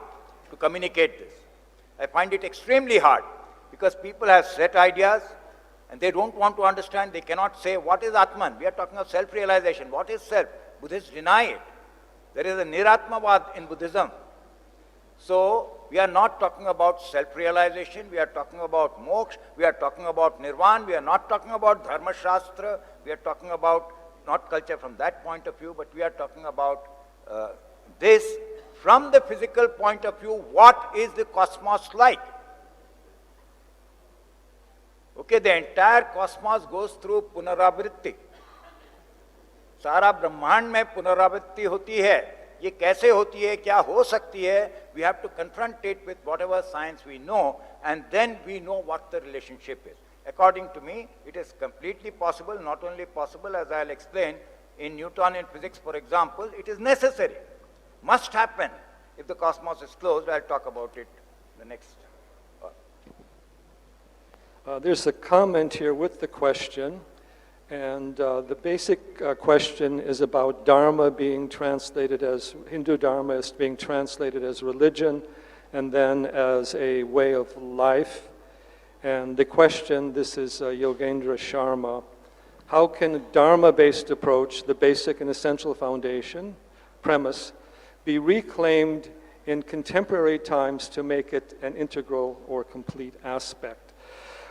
to communicate this. I find it extremely hard, because people have set ideas, and they don't want to understand. They cannot say, what is Atman? We are talking of self-realization. What is self? Buddhists deny it. There is a Niratmavad in Buddhism. So we are not talking about self-realization, we are talking about moksha, we are talking about nirvana, we are not talking about dharma shastra, we are talking about not culture from that point of view, but we are talking about this from the physical point of view. What is the cosmos like? Okay, the entire cosmos goes through पुनरावृत्ति. सारा ब्रह्मांड में पुनरावृत्ति होती है. ये कैसे होती है, क्या हो सकती है? We have to confront it with whatever science we know, and then we know what the relationship is. According to me, it is completely possible, not only possible, as I'll explain, in Newtonian physics, for example, it is necessary, must happen. If the cosmos is closed, I'll talk about it the next. There's a comment here with the question, and the basic question is about Dharma being translated as, Hindu Dharma is being translated as religion and then as a way of life. And the question, this is Yogendra Sharma, how can a Dharma-based approach, the basic and essential foundation, premise, be reclaimed in contemporary times to make it an integral or complete aspect?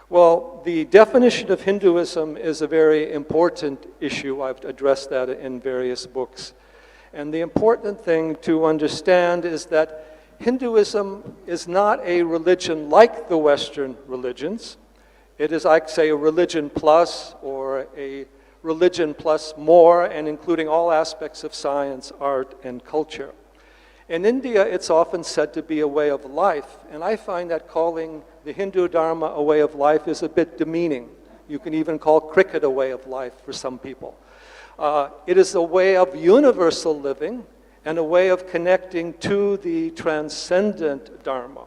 Well, the definition of Hinduism is a very important issue. I've addressed that in various books. And the important thing to understand is that Hinduism is not a religion like the Western religions. It is, I'd say, a religion plus, or a religion plus more, and including all aspects of science, art, and culture. In India, it's often said to be a way of life, and I find that calling the Hindu Dharma a way of life is a bit demeaning. You can even call cricket a way of life for some people. It is a way of universal living and a way of connecting to the transcendent Dharma.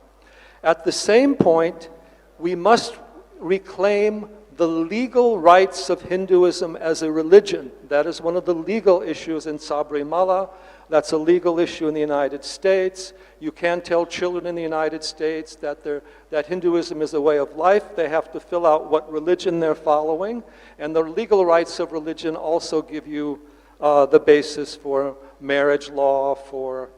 At the same point, we must reclaim the legal rights of Hinduism as a religion. That is one of the legal issues in Sabrimala. That's a legal issue in the United States. You can't tell children in the United States that Hinduism is a way of life. They have to fill out what religion they're following. And the legal rights of religion also give you the basis for marriage law, for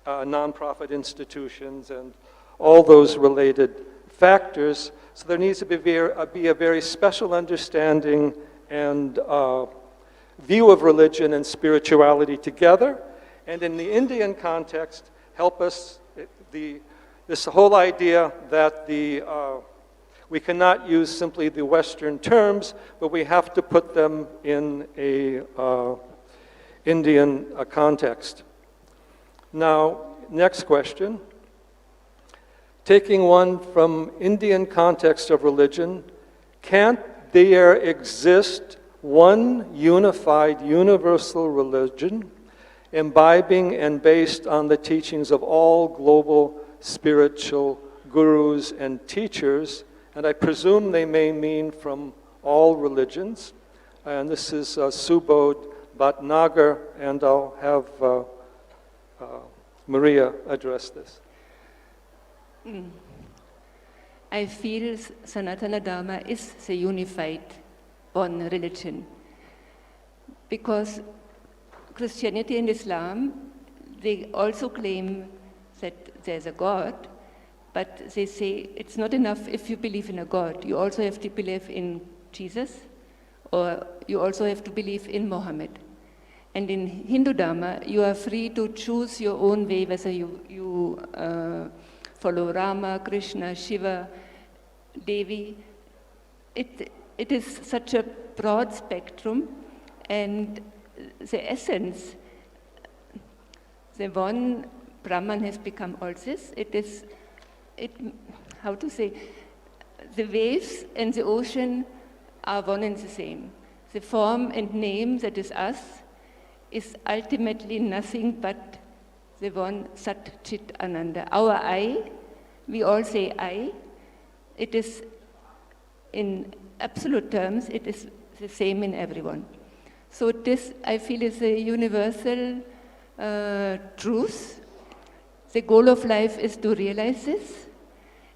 nonprofit institutions, and all those related factors. So there needs to be a very special understanding and view of religion and spirituality together. And in the Indian context, help us, this whole idea that we cannot use simply the Western terms, but we have to put them in a Indian context. Now, next question. Taking one from Indian context of religion, can't there exist one unified universal religion imbibing and based on the teachings of all global spiritual gurus and teachers? And I presume they may mean from all religions. And this is Subodh Bhatnagar, and I'll have Maria address this. I feel Sanatana Dharma is the unified one religion, because Christianity and Islam, they also claim that there's a God, but they say it's not enough if you believe in a God. You also have to believe in Jesus, or you also have to believe in Muhammad. And in Hindu Dharma, you are free to choose your own way, whether you follow Rama, Krishna, Shiva, Devi. It is such a broad spectrum, and the essence, the one Brahman has become all this. How to say, the waves and the ocean are one and the same. The form and name that is us is ultimately nothing but the one Sat Chit Ananda. Our I, we all say I. It is, in absolute terms, it is the same in everyone. So this, I feel, is a universal truth. The goal of life is to realize this,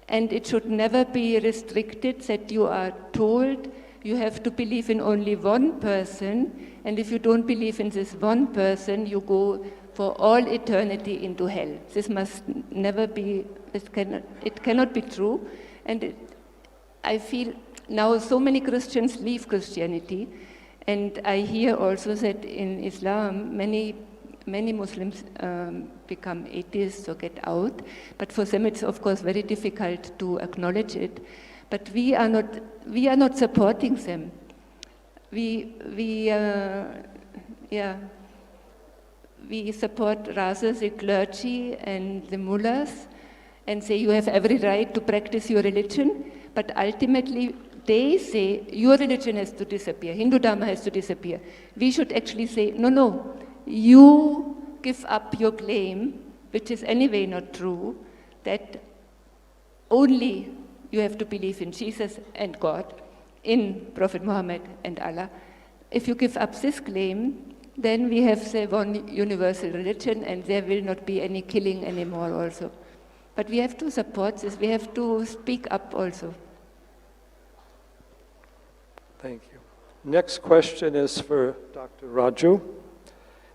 and it should never be restricted that you are told you have to believe in only one person, and if you don't believe in this one person, you go for all eternity into hell. This must never be, it cannot be true. And I feel now so many Christians leave Christianity, and I hear also that in Islam, many Muslims become atheists or get out, but for them it's of course very difficult to acknowledge it. But we are not supporting them. We support rather the clergy and the mullahs, and say you have every right to practice your religion, but ultimately they say your religion has to disappear, Hindu Dharma has to disappear. We should actually say, no, you give up your claim, which is anyway not true, that only you have to believe in Jesus and God, in Prophet Muhammad and Allah. If you give up this claim, then we have the one universal religion, and there will not be any killing anymore also. But we have to support this, we have to speak up also. Thank you. Next question is for Dr. Raju.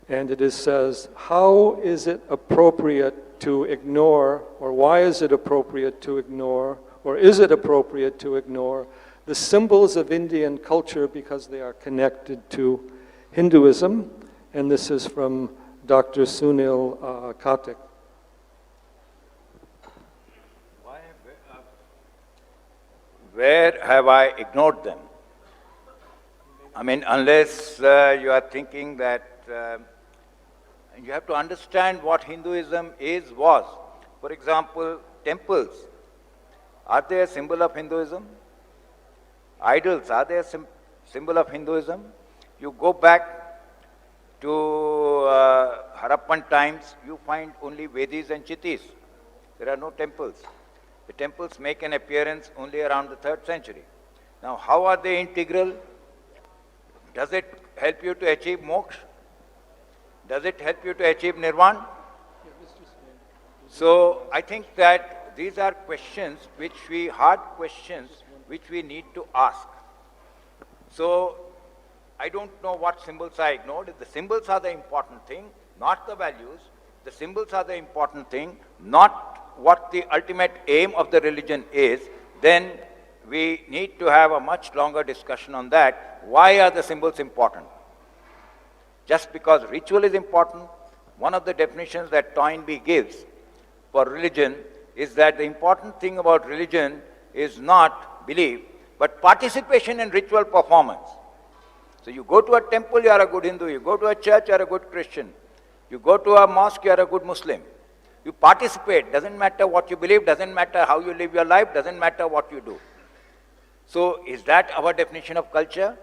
And it says, how is it appropriate to ignore, or why is it appropriate to ignore, or is it appropriate to ignore the symbols of Indian culture because they are connected to Hinduism? And this is from Dr. Sunil Kartik. Where have I ignored them? I mean, unless you are thinking that you have to understand what Hinduism was. For example, temples. Are they a symbol of Hinduism? Idols, are they a symbol of Hinduism? You go back to Harappan times, you find only Vedis and Chittis. There are no temples. The temples make an appearance only around the 3rd century. Now, how are they integral? Does it help you to achieve moksha? Does it help you to achieve nirvana? So, I think that these are questions hard questions which we need to ask. So, I don't know what symbols I ignored. If the symbols are the important thing, not the values, the symbols are the important thing, not what the ultimate aim of the religion is, then we need to have a much longer discussion on that. Why are the symbols important? Just because ritual is important, one of the definitions that Toynbee gives for religion is that the important thing about religion is not belief, but participation in ritual performance. So you go to a temple, you are a good Hindu. You go to a church, you are a good Christian. You go to a mosque, you are a good Muslim. You participate, doesn't matter what you believe, doesn't matter how you live your life, doesn't matter what you do. So is that our definition of culture?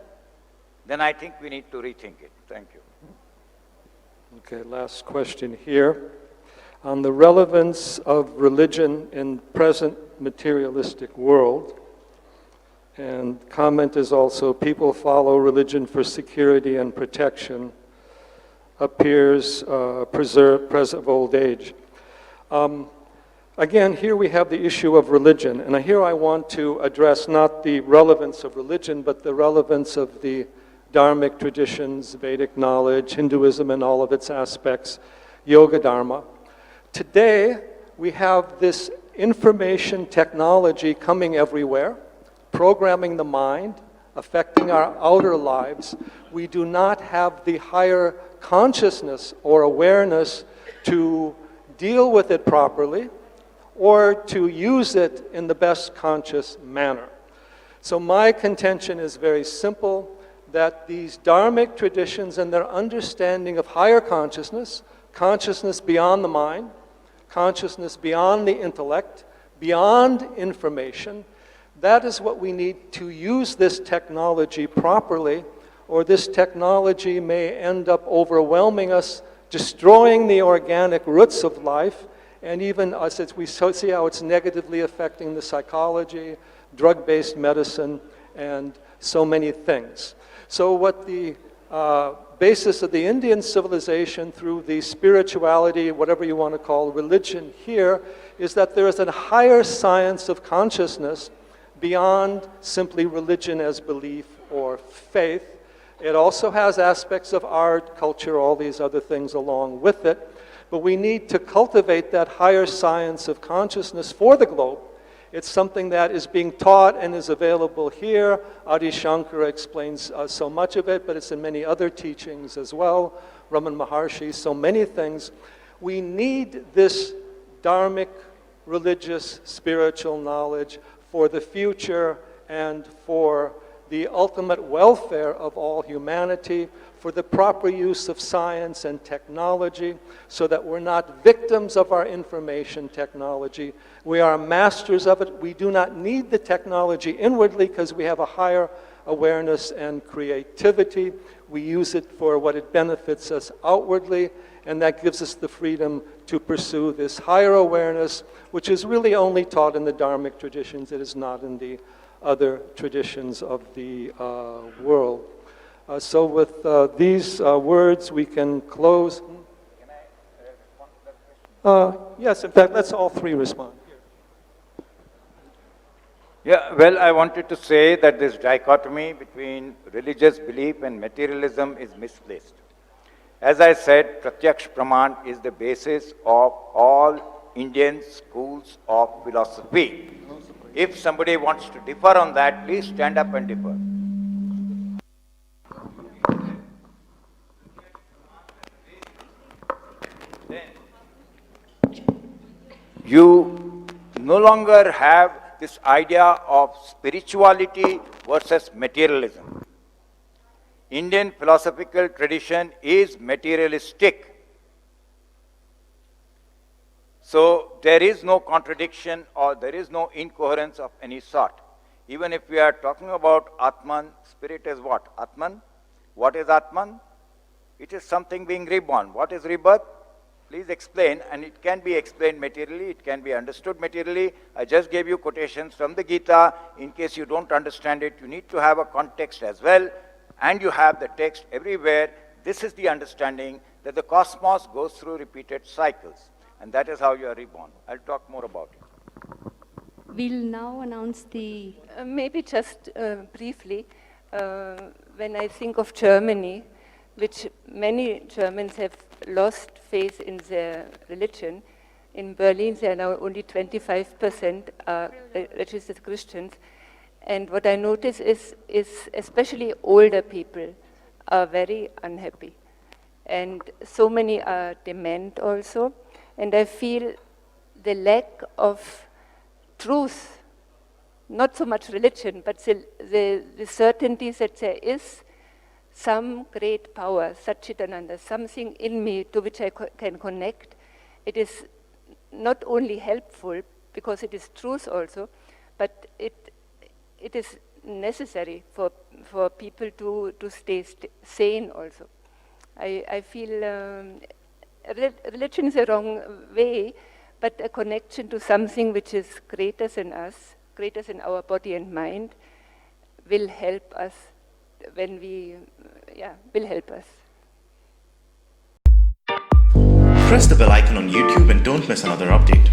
Then I think we need to rethink it. Thank you. Okay, last question here. On the relevance of religion in present materialistic world, and comment is also, people follow religion for security and protection, appears preserve old age. Again, here we have the issue of religion, and here I want to address not the relevance of religion, but the relevance of the dharmic traditions, Vedic knowledge, Hinduism and all of its aspects, yoga dharma. Today, we have this information technology coming everywhere, programming the mind, affecting our outer lives. We do not have the higher consciousness or awareness to deal with it properly or to use it in the best conscious manner. So my contention is very simple, that these dharmic traditions and their understanding of higher consciousness, consciousness beyond the mind, consciousness beyond the intellect, beyond information, that is what we need to use this technology properly, or this technology may end up overwhelming us, destroying the organic roots of life, and even us, we see how it's negatively affecting the psychology, drug-based medicine, and so many things. So what the basis of the Indian civilization through the spirituality, whatever you want to call religion here, is that there is a higher science of consciousness beyond simply religion as belief or faith. It also has aspects of art, culture, all these other things along with it. But we need to cultivate that higher science of consciousness for the globe. It's something that is being taught and is available here. Adi Shankara explains so much of it, but it's in many other teachings as well. Raman Maharshi, so many things. We need this dharmic, religious, spiritual knowledge for the future and for the ultimate welfare of all humanity, for the proper use of science and technology, so that we're not victims of our information technology. We are masters of it. We do not need the technology inwardly because we have a higher awareness and creativity. We use it for what it benefits us outwardly, and that gives us the freedom to pursue this higher awareness, which is really only taught in the dharmic traditions. It is not in the other traditions of the world. So with these words, we can close. Can I respond to that question? Yes, in fact, let's all three respond. Yeah, well, I wanted to say that this dichotomy between religious belief and materialism is misplaced. As I said, Pratyaksh Praman is the basis of all Indian schools of philosophy. If somebody wants to differ on that, please stand up and differ. You no longer have this idea of spirituality versus materialism. Indian philosophical tradition is materialistic. So there is no contradiction or there is no incoherence of any sort. Even if we are talking about Atman, spirit is what? Atman? What is Atman? It is something being reborn. What is rebirth? Please explain, and it can be explained materially, it can be understood materially. I just gave you quotations from the Gita. In case you don't understand it, you need to have a context as well, and you have the text everywhere. This is the understanding that the cosmos goes through repeated cycles, and that is how you are reborn. I'll talk more about it. We'll now announce the... Maybe just briefly, when I think of Germany, which many Germans have lost faith in their religion. In Berlin, there are now only 25% are registered Christians. And what I notice is especially older people are very unhappy. And so many are dement also. And I feel the lack of truth, not so much religion, but the certainty that there is some great power, Satchitananda, something in me to which I can connect. It is not only helpful, because it is truth also, but it is necessary for people to stay sane also. I feel religion is a wrong way, but a connection to something which is greater than us, greater than our body and mind, will help us will help us. Press the bell icon on YouTube and don't miss another update.